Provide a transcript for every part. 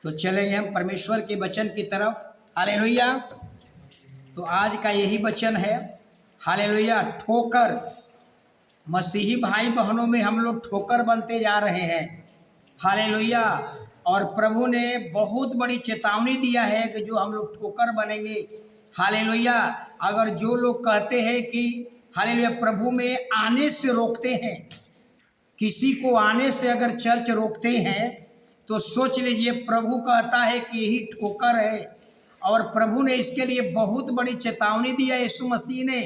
तो चलेंगे हम परमेश्वर के वचन की तरफ। हालेलुया। तो आज का यही वचन है, हालेलुया। ठोकर, मसीही भाई बहनों में हम लोग ठोकर बनते जा रहे हैं। हालेलुया। और प्रभु ने बहुत बड़ी चेतावनी दिया है कि जो हम लोग ठोकर बनेंगे। हालेलुया। अगर जो लोग कहते हैं कि हालेलुया प्रभु में आने से रोकते हैं, किसी को आने से अगर चर्च रोकते हैं तो सोच लीजिए प्रभु कहता है कि यही ठोकर है। और प्रभु ने इसके लिए बहुत बड़ी चेतावनी दी है, यीशु मसीह ने।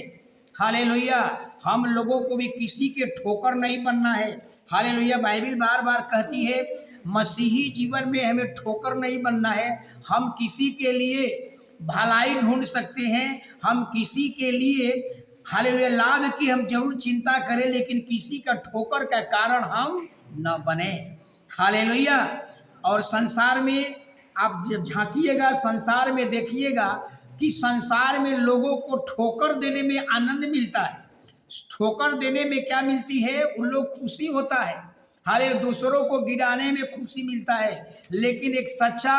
हालेलुया। हम लोगों को भी किसी के ठोकर नहीं बनना है। हालेलुया। बाइबल बार बार कहती है मसीही जीवन में हमें ठोकर नहीं बनना है। हम किसी के लिए भलाई ढूंढ सकते हैं, हम किसी के लिए हालेलुया लाभ की हम जरूर चिंता करें, लेकिन किसी का ठोकर का कारण हम न बने। हालेलुया। और संसार में आप जब झांकिएगा, संसार में देखिएगा कि संसार में लोगों को ठोकर देने में आनंद मिलता है। ठोकर देने में क्या मिलती है? उन लोग खुशी होता है। हालेलुया। दूसरों को गिराने में खुशी मिलता है। लेकिन एक सच्चा,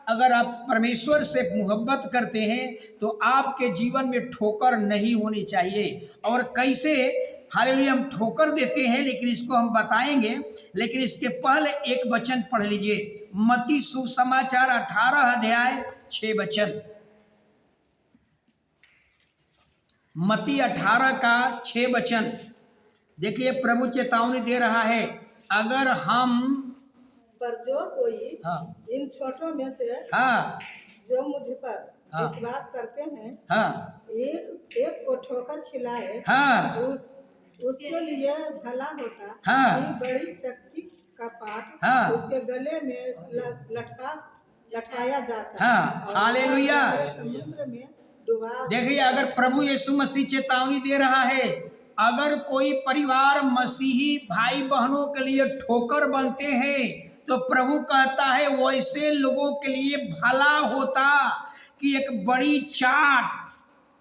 अगर आप परमेश्वर से मोहब्बत करते हैं तो आपके जीवन में ठोकर नहीं होनी चाहिए। और कैसे हालेलुया हम ठोकर देते हैं, लेकिन इसको हम बताएंगे। लेकिन इसके पहले एक वचन पढ़ लीजिए, मत्ती सुसमाचार 18 अध्याय 6 वचन। मत्ती 18 का 6 वचन देखिए, प्रभु चेतावनी दे रहा है। अगर हम पर जो कोई इन छोटों में से जो मुझ पर विश्वास करते हैं एक को ठोकर खिलाए, उसके लिए भला होता कि बड़ी चक्की का पाट उसके गले में लटकाया जाता हालेलुया। समुद्र में डुबा। देखिए, अगर प्रभु यीशु मसीह चेतावनी दे रहा है, अगर कोई परिवार मसीही भाई बहनों के लिए ठोकर बनते हैं तो प्रभु कहता है वैसे लोगों के लिए भला होता कि एक बड़ी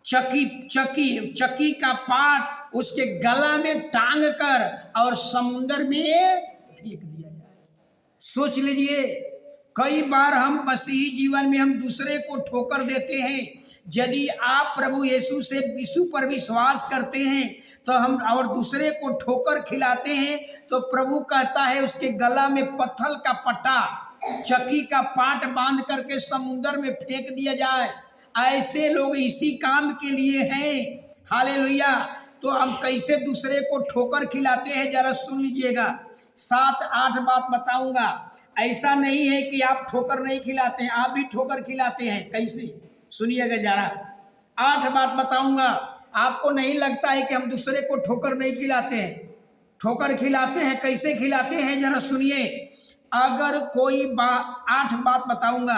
चक्की का पाट उसके गला में टांग कर और समुद्र में फेंक दिया जाए। सोच लीजिए, कई बार हम मसीही जीवन में हम दूसरे को ठोकर देते हैं। यदि आप प्रभु यीशु पर विश्वास करते हैं तो हम और दूसरे को ठोकर खिलाते हैं तो प्रभु कहता है उसके गला में पत्थर का पट्टा, चक्की का पाट बांध करके समुद्र में फेंक दिया जाए। ऐसे लोग इसी काम के लिए हैं। हालेलुया। तो हम कैसे दूसरे को ठोकर खिलाते हैं, जरा सुन लीजिएगा। 7-8 बात बताऊंगा। ऐसा नहीं है कि आप ठोकर नहीं खिलाते हैं, आप भी ठोकर खिलाते हैं। कैसे? सुनिएगा जरा। 8 बात बताऊंगा। आपको नहीं लगता है कि हम दूसरे को ठोकर नहीं खिलाते हैं? ठोकर खिलाते हैं। कैसे खिलाते हैं, जरा सुनिए। अगर कोई 8 बात बताऊंगा।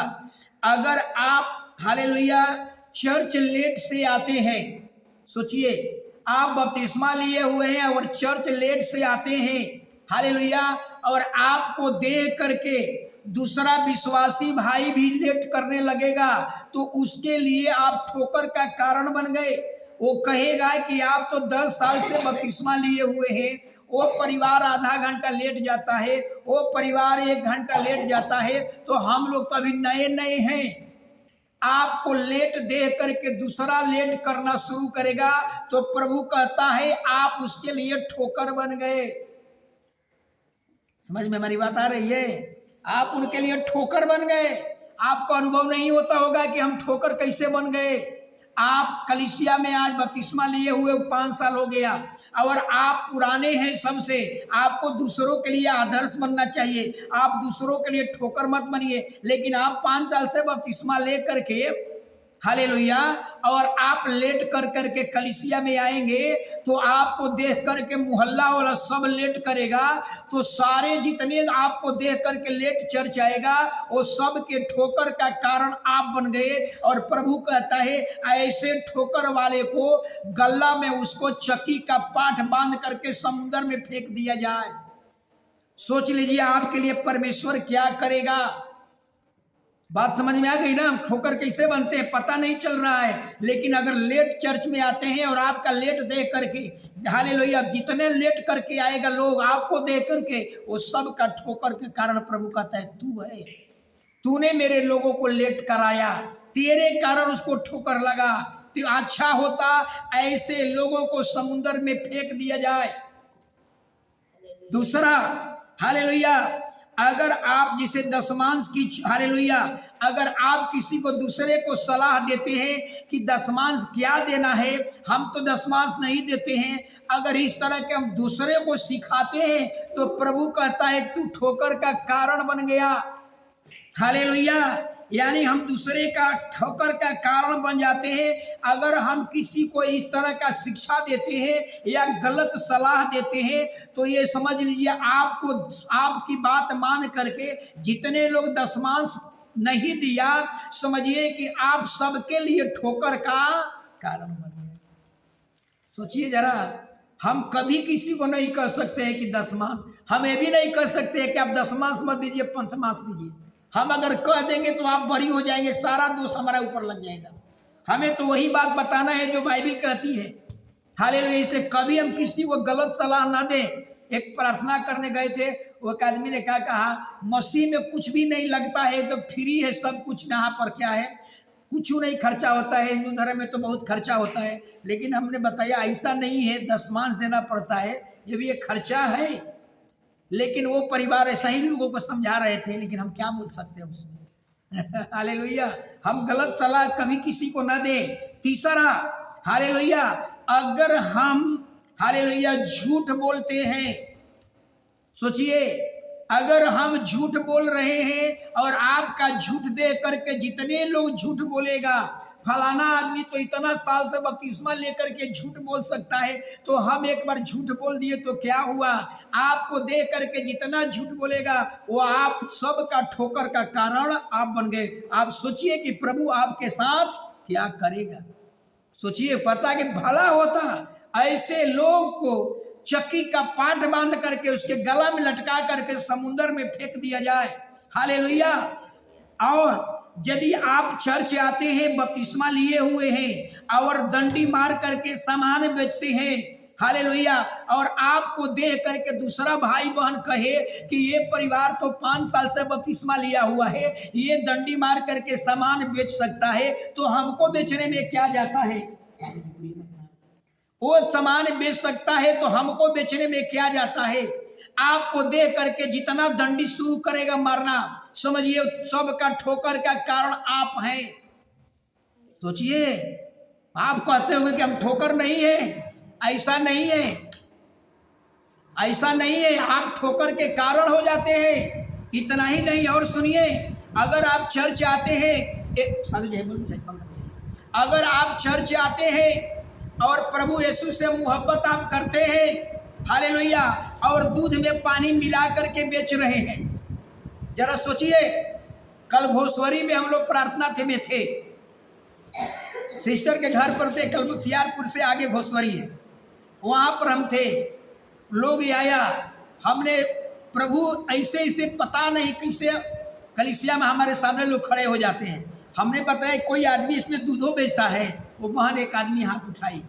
अगर आप हालेलुया चर्च लेट से आते हैं, सोचिए आप बपतिस्मा लिए हुए हैं और चर्च लेट से आते हैं, हालेलुया, और आपको देख करके दूसरा विश्वासी भाई भी लेट करने लगेगा तो उसके लिए आप ठोकर का कारण बन गए। वो कहेगा कि आप तो 10 साल से बपतिस्मा लिए हुए हैं, वो परिवार आधा घंटा लेट जाता है, वो परिवार 1 घंटा लेट जाता है, तो हम लोग तो अभी नए नए हैं। आपको लेट देख करके दूसरा लेट करना शुरू करेगा तो प्रभु कहता है आप उसके लिए ठोकर बन गए। समझ में हमारी बात आ रही है? आप उनके लिए ठोकर बन गए। आपको अनुभव नहीं होता होगा कि हम ठोकर कैसे बन गए। आप कलीसिया में आज बपतिस्मा लिए हुए 5 साल हो गया और आप पुराने हैं सबसे। आपको दूसरों के लिए आदर्श बनना चाहिए, आप दूसरों के लिए ठोकर मत बनिए। लेकिन आप 5 साल से बपतिस्मा ले करके हालेलुया और आप लेट कर करके कलीसिया में आएंगे तो आपको देख करके मोहल्ला वाला सब लेट करेगा, तो सारे जितने आपको देख करके लेट चर्च आएगा वो सब के ठोकर का कारण आप बन गए। और प्रभु कहता है ऐसे ठोकर वाले को गला में उसको चक्की का पाठ बांध करके समुद्र में फेंक दिया जाए। सोच लीजिए आपके लिए परमेश्वर क्या करेगा। बात समझ में आ गई ना? ठोकर कैसे बनते हैं पता नहीं चल रहा है, लेकिन अगर लेट चर्च में आते हैं और आपका लेट देख करके हालेलुया जितने लेट करके आएगा लोग आपको देख करके वो सब का ठोकर के कारण प्रभु कहता है तू है, तूने मेरे लोगों को लेट कराया, तेरे कारण उसको ठोकर लगा, तो अच्छा होता ऐसे लोगों को समुद्र में फेंक दिया जाए। दूसरा, हालेलुया, अगर आप जिसे दशमांश की, हालेलुया, अगर आप किसी को दूसरे को सलाह देते हैं कि दशमांश क्या देना है, हम तो दशमांश नहीं देते हैं, अगर इस तरह के हम दूसरे को सिखाते हैं तो प्रभु कहता है तू ठोकर का कारण बन गया। हालेलुया, यानी हम दूसरे का ठोकर का कारण बन जाते हैं। अगर हम किसी को इस तरह का शिक्षा देते हैं या गलत सलाह देते हैं तो ये समझ लीजिए आपको, आपकी बात मान करके जितने लोग दशमांश नहीं दिया, समझिए कि आप सबके लिए ठोकर का कारण बन गए। सोचिए जरा, हम कभी किसी को नहीं कह सकते हैं कि दशमांश, हम ये भी नहीं कह सकते हैं कि आप दशमांश मत दीजिए, पंचमांश दीजिए। हम अगर कह देंगे तो आप बरी हो जाएंगे, सारा दोष हमारे ऊपर लग जाएगा। हमें तो वही बात बताना है जो बाइबल कहती है। हालेलुया, इसलिए कभी हम किसी को गलत सलाह ना दें। एक प्रार्थना करने गए थे, वो एक आदमी ने क्या कहा, मसीह में कुछ भी नहीं लगता है, तो फ्री है सब कुछ, यहाँ पर क्या है, कुछ नहीं खर्चा होता है। हिंदू धर्म में तो बहुत खर्चा होता है, लेकिन हमने बताया ऐसा नहीं है, दशमांश देना पड़ता है, ये भी एक खर्चा है। लेकिन वो परिवार ऐसा ही लोगों को समझा रहे थे, लेकिन हम क्या बोल सकते हैं उसमें। हालेलुया, हम गलत सलाह कभी किसी को ना दें। तीसरा, हालेलुया, अगर हम, हालेलुया, झूठ बोलते हैं, सोचिए अगर हम झूठ बोल रहे हैं और आपका झूठ देख करके जितने लोग झूठ बोलेगा, फलाना आदमी तो इतना साल से बपतिस्मा लेकर के झूठ बोल सकता है, तो हम एक बार झूठ बोल दिए तो क्या हुआ, आपको देख करके जितना झूठ बोलेगा वो आप सब का ठोकर का कारण आप बन गए। आप सोचिए कि प्रभु आपके साथ क्या करेगा। सोचिए, पता कि भला होता ऐसे लोग को चक्की का पाट बांध करके उसके गला में लटका करके समुद्र में फेंक दिया जाए। हालेलुया। और यदि आप चर्च आते हैं, बपतिस्मा लिए हुए हैं और दंडी मार करके सामान बेचते हैं, हालेलुया, और आपको देख करके दूसरा भाई बहन कहे कि ये परिवार तो 5 साल से बपतिस्मा लिया हुआ है, ये दंडी मार करके सामान बेच सकता है, तो हमको बेचने में क्या जाता है, वो सामान बेच सकता है तो हमको बेचने में क्या जाता है। आपको देख करके जितना दंडी शुरू करेगा मारना, समझिए सबका ठोकर का कारण आप हैं। सोचिए, आप कहते होंगे कि हम ठोकर नहीं है, ऐसा नहीं है, ऐसा नहीं है, आप ठोकर के कारण हो जाते हैं। इतना ही नहीं, और सुनिए, अगर आप चर्च आते हैं, अगर आप चर्च आते हैं और प्रभु यीशु से मोहब्बत आप करते हैं, हालेलुया, और दूध में पानी मिला करके बेच रहे हैं, जरा सोचिए। कल घोसवरी में हम लोग प्रार्थना में थे, सिस्टर के घर पर थे, कल बख्तियारपुर से आगे घोसवरी है, वहाँ पर हम थे। लोग आया, हमने प्रभु ऐसे ऐसे पता नहीं कैसे कलीसिया में हमारे सामने लोग खड़े हो जाते हैं। हमने बताया कोई आदमी इसमें दूधो बेचता है, वो बहन एक आदमी हाथ उठाई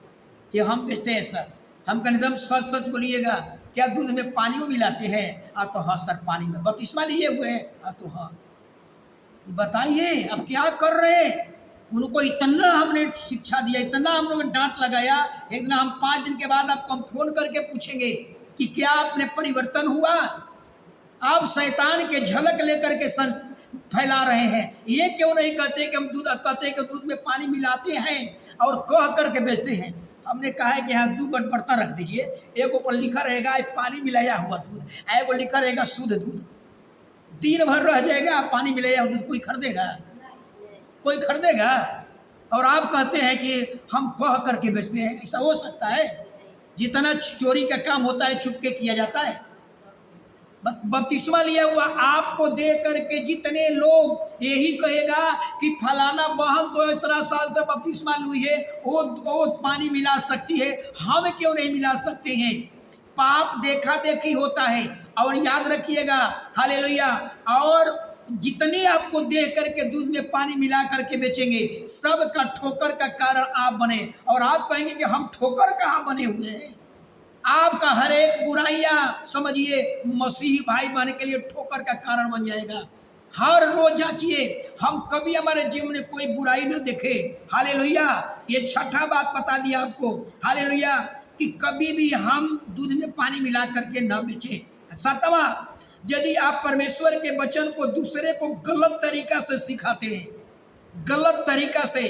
कि हम बेचते हैं सर। हम कहने एकदम सच सच बोलिएगा, क्या दूध में पानी को मिलाते हैं? तो हाँ सर, पानी में बपतिस्मा लिए हुए हैं। तो हाँ, बताइए अब क्या कर रहे हैं। उनको इतना हमने शिक्षा दिया, इतना हम लोग डांट लगाया। एक दिन हम 5 दिन के बाद आपको हम फोन करके पूछेंगे कि क्या आपने परिवर्तन हुआ। आप शैतान के झलक लेकर के फैला रहे हैं। ये क्यों नहीं कहते कि हम दूध, कहते हैं कि दूध में पानी मिलाते हैं और कह करके बेचते हैं। हमने कहा है कि यहाँ 2 बर्तन रख दीजिए, एक ऊपर लिखा रहेगा पानी मिलाया हुआ दूध, एक लिखा रहेगा शुद्ध दूध। दिन भर रह जाएगा पानी मिलाया हुआ दूध, कोई खरीदेगा? कोई खरीदेगा? और आप कहते हैं कि हम कह करके बेचते हैं। ऐसा हो सकता है? जितना चोरी का काम होता है छुप के किया जाता है। बपतिस्मा लिया हुआ आपको देख करके जितने लोग यही कहेगा कि फलाना बहन तो इतना साल से बपतिस्मा ली है, वो पानी मिला सकती है, हम क्यों नहीं मिला सकते हैं? पाप देखा देखी होता है। और याद रखिएगा, हालेलुया, और जितने आपको देख करके दूध में पानी मिला करके बेचेंगे, सब का ठोकर का कारण आप बने। और आप कहेंगे कि हम ठोकर कहाँ बने हुए हैं। आपका हर एक बुराइयां समझिए मसीही भाई बहन के लिए ठोकर का कारण बन जाएगा। हर रोज जांचिए, हम कभी हमारे जीवन में कोई बुराई न देखे। हालेलुया। ये छठा बात बता दिया आपको, हालेलुया, कि कभी भी हम दूध में पानी मिला करके न बेचे। सातवां, यदि आप परमेश्वर के वचन को दूसरे को गलत तरीका से सिखाते हैं, गलत तरीका से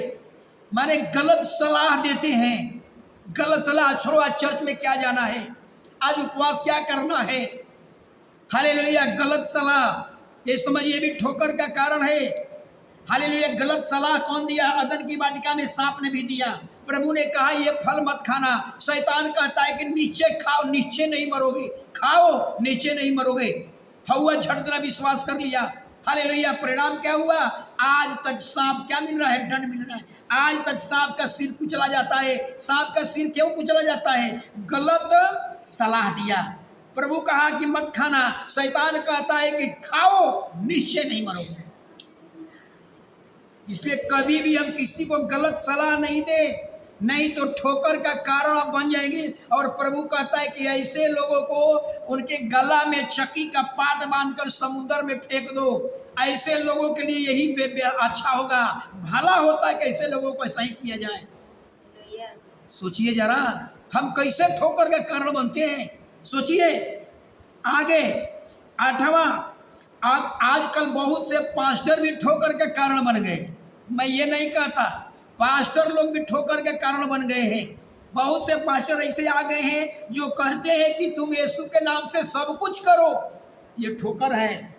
माने गलत सलाह देते हैं, गलत सलाह, छोड़ो आज चर्च में क्या जाना है, आज उपवास क्या करना है, हालेलुया, गलत सलाह, ये समझिए भी ठोकर का कारण है। हालेलुया। गलत सलाह कौन दिया? अदन की वाटिका में सांप ने भी दिया। प्रभु ने कहा ये फल मत खाना। शैतान कहता है कि नीचे खाओ, नीचे नहीं मरोगे, खाओ नीचे नहीं मरोगे। हवा झट देना विश्वास कर लिया। हालेलुया। परिणाम क्या हुआ? आज तक सांप क्या मिल रहा है? दंड मिल रहा है। आज तक सांप का सिर कुचला जाता है। सांप का सिर क्यों कुचला जाता है? गलत सलाह दिया। प्रभु कहा कि मत खाना, शैतान कहता है कि खाओ नीचे नहीं मरोगे। इसलिए कभी भी हम किसी को गलत सलाह नहीं दे, नहीं तो ठोकर का कारण आप बन जाएंगे। और प्रभु कहता है कि ऐसे लोगों को उनके गला में चक्की का पाट बांधकर समुद्र में फेंक दो। ऐसे लोगों के लिए यही अच्छा होगा, भला होता है कि ऐसे लोगों को ऐसा ही किया जाए। सोचिए जरा, हम कैसे ठोकर का कारण बनते हैं, सोचिए। आगे आठवां, आजकल बहुत से पास्टर भी ठोकर के कारण बन गए। मैं ये नहीं कहता, पास्टर लोग भी ठोकर के कारण बन गए हैं। बहुत से पास्टर ऐसे आ गए हैं जो कहते हैं कि तुम यीशु के नाम से सब कुछ करो, ये ठोकर है।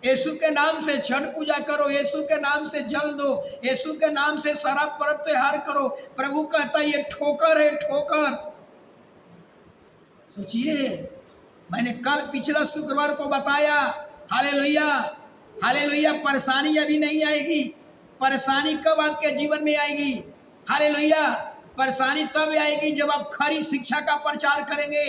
यीशु के नाम से छठ पूजा करो, यीशु के नाम से जल दो, यीशु के नाम से सारा पर्व त्योहार करो। प्रभु कहता है ये ठोकर है, ठोकर। सोचिए, मैंने कल पिछला शुक्रवार को बताया, हालेलुया, हालेलुया, परेशानी अभी नहीं आएगी। परेशानी कब आपके जीवन में आएगी? हालेलुया। परेशानी तब आएगी जब आप खरी शिक्षा का प्रचार करेंगे।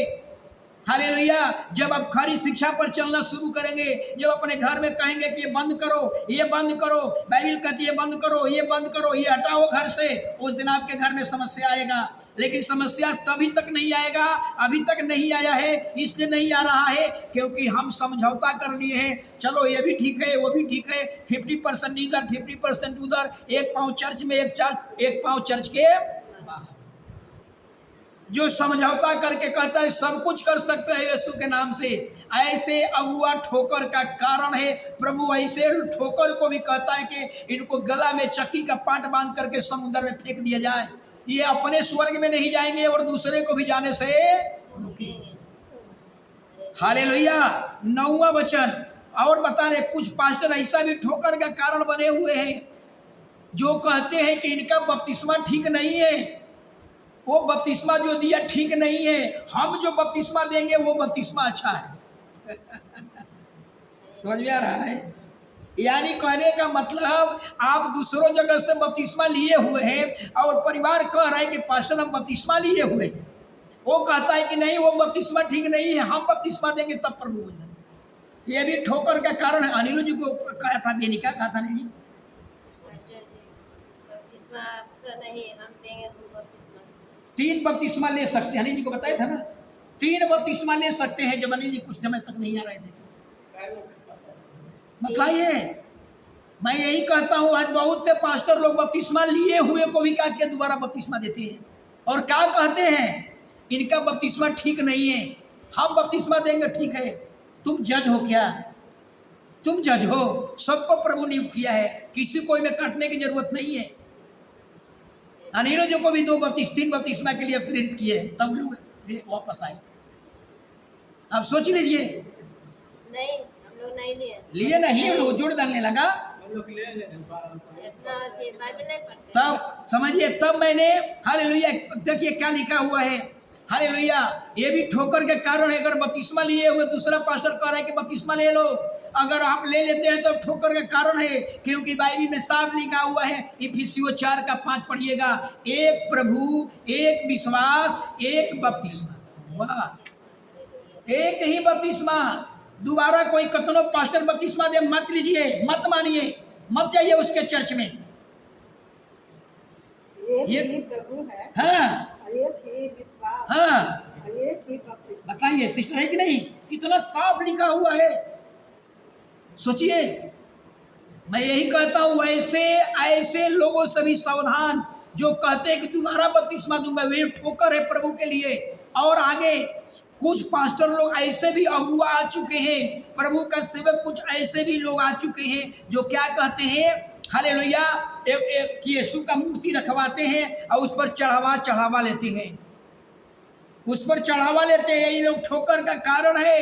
हालेलुया। जब आप खरी शिक्षा पर चलना शुरू करेंगे, जब अपने घर में कहेंगे कि ये बंद करो, ये बंद करो, बाइबल कहती है ये बंद करो, ये बंद करो, ये हटाओ घर से, उस दिन आपके घर में समस्या आएगा। लेकिन समस्या तभी तक नहीं आएगा, अभी तक नहीं आया है। इसलिए नहीं आ रहा है क्योंकि हम समझौता कर लिए हैं। चलो ये भी ठीक है, वो भी ठीक है, 50% इधर 50% उधर, एक पाँव चर्च में, एक पाँव चर्च के बाहर। जो समझौता करके कहता है सब कुछ कर सकते हैं यीशु के नाम से, ऐसे अगुआ ठोकर का कारण है। प्रभु ऐसे ठोकर को भी कहता है कि इनको गला में चक्की का पाट बांध करके समुद्र में फेंक दिया जाए। ये अपने स्वर्ग में नहीं जाएंगे और दूसरे को भी जाने से रोकेंगे। हालेलुया। 9वां वचन और बता रहे, कुछ पास्टर ऐसा भी ठोकर का कारण बने हुए हैं जो कहते हैं कि इनका बपतिस्मा ठीक नहीं है, वो बपतिस्मा जो दिया ठीक नहीं है, हम जो बपतिस्मा देंगे वो बपतिस्मा अच्छा है। समझ में आ रहा है? यानी कहने का मतलब आप दूसरों जगह से बपतिस्मा लिए हुए हैं और परिवार कह रहा है कि पास्टर हम बपतिस्मा लिए हुए हैं, वो कहता है कि नहीं वो बपतिस्मा ठीक नहीं है, हम बपतिस्मा देंगे तब प्रभु बोल देंगे। ये भी ठोकर का कारण है। अनिल जी को कहा था, बेनी क्या कहा था अनिल जी? नहीं, हम देंगे 3 बपतिस्मा ले सकते हैं। अनिल जी को बताया था ना, 3 बपतिस्मा ले सकते हैं। जब अनिल जी कुछ समय तक नहीं आ रहे थे, बताइए। मैं यही कहता हूँ, आज बहुत से पास्टर लोग बपतिस्मा लिए हुए को भी क्या किया, दोबारा बपतिस्मा देते हैं और क्या कहते हैं, इनका बपतिस्मा ठीक नहीं है, हम बपतिस्मा देंगे ठीक है। तुम जज हो क्या? तुम जज हो? सबको प्रभु नियुक्त किया है, किसी को में काटने की जरूरत नहीं है। अनिल जो को भी 3 बपतिस्मा के लिए प्रेरित किए, तब लोग वापस आए। अब सोच लीजिए। नहीं, हम लोग नहीं लिए नहीं, हम लोग जोड़ डालने लगा, तब समझिए। तब मैंने, हालेलुया, देखिए क्या लिखा हुआ है, हालेलुया, ये भी ठोकर के कारण है। अगर बपतिस्मा लिए हुए दूसरा पास्टर कह रहा है कि बपतिस्मा ले लो, अगर आप ले लेते हैं तो ठोकर का कारण है, क्योंकि बाइबल में साफ लिखा हुआ है, इफिसियों 4:5 पढ़िएगा, एक प्रभु, एक विश्वास, एक बपतिस्मा। वाह, एक ही बपतिस्मा। दोबारा कोई कतनो पास्टर बपतिस्मा दे मत लीजिए, मत मानिए, मत जाइए उसके चर्च में। एक ही प्रभु है, हाँ, एक ही विश्वास, हाँ, एक ही बपतिस्मा। बताइए सिस्टर, है कि नहीं? कितना साफ लिखा हुआ है। सोचिए, मैं यही कहता हूं, ऐसे ऐसे लोगों से भी सावधान जो कहते हैं कि तुम्हारा बपतिस्मा दूंगा, वे ठोकर है प्रभु के लिए। और आगे कुछ पास्टर लोग ऐसे भी अगुआ आ चुके हैं, प्रभु का सेवक कुछ ऐसे भी लोग आ चुके हैं जो क्या कहते हैं, हालेलुया, एक यीशु का मूर्ति रखवाते हैं और उस पर चढ़ावा लेते हैं, उस पर चढ़ावा लेते हैं। ये लोग ठोकर का कारण है।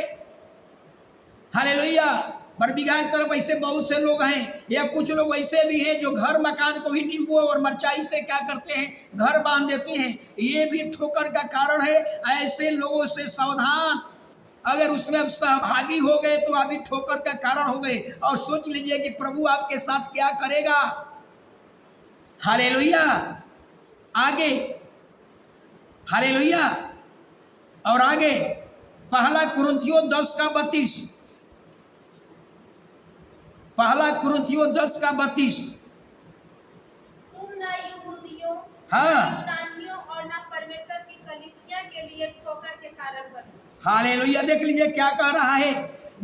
हालेलुया। बरबीघा की तरफ ऐसे बहुत से लोग हैं, या कुछ लोग ऐसे भी हैं जो घर मकान को भी नींबू और मिर्चाई से क्या करते हैं, घर बांध देते हैं। ये भी ठोकर का कारण है। ऐसे लोगों से सावधान। अगर उसमें अब सहभागी हो गए तो अभी ठोकर का कारण हो गए। और सोच लीजिए कि प्रभु आपके साथ क्या करेगा। हालेलुया। आगे, हालेलुया। और आगे पहला कुरिन्थियों 10:32, पहला कुरिन्थियों 10:32। तुम न यहूदियों, हाँ, न यूनानियों और न परमेश्वर की कलीसिया के लिए ठोकर के कारण बनो। हालेलुया। देख लीजिए क्या कह रहा है,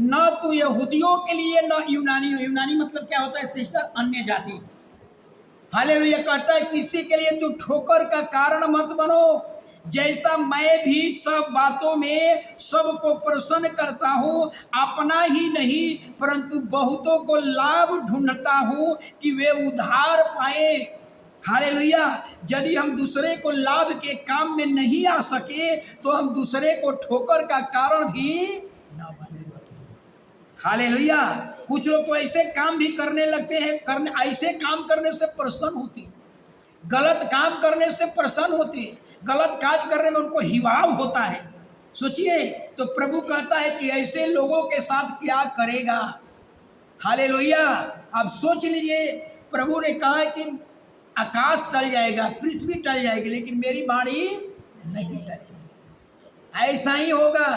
न तो यहूदियों के लिए न यूनानियों। यूनानी मतलब क्या होता है सिस्टर, अन्य जाति। हालेलुया। कहता है किसी के लिए तू ठोकर का कारण मत बनो, जैसा मैं भी सब बातों में सबको प्रसन्न करता हूँ, अपना ही नहीं परंतु बहुतों को लाभ ढूंढता हूँ कि वे उद्धार पाए। हालेलुया। यदि हम दूसरे को लाभ के काम में नहीं आ सके तो हम दूसरे को ठोकर का कारण भी न बने। हालेलुया। कुछ लोग तो ऐसे काम भी करने लगते हैं, ऐसे काम करने से प्रसन्न होती है, गलत काम करने से प्रसन्न होती है, गलत काज करने में उनको हिवाव होता है। सोचिए, तो प्रभु कहता है कि ऐसे लोगों के साथ क्या करेगा। हालेलुया। अब सोच लीजिए, प्रभु ने कहा कि आकाश टल जाएगा, पृथ्वी टल जाएगी, लेकिन मेरी वाणी नहीं टलेगी। ऐसा ही होगा।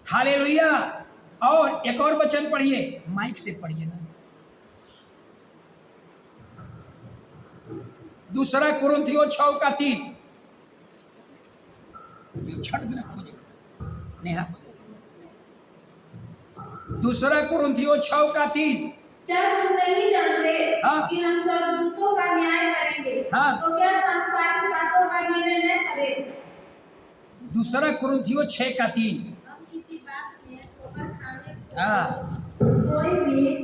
हालेलुया। और एक और वचन पढ़िए, माइक से पढ़िए ना। दूसरा कुरिन्थियों 6:3। छठ दिन खोजे नेहा। दूसरा कुरिन्थियों 6:3। क्या तुम नहीं जानते हाँ, कि हम स्वर्गदूतों का न्याय करेंगे, हाँ, तो क्या सांसारिक बातों का निर्णय न करें। दूसरा कुरिन्थियों 6:3। हम किसी बात में ठोकर खाने को हाँ, कोई भी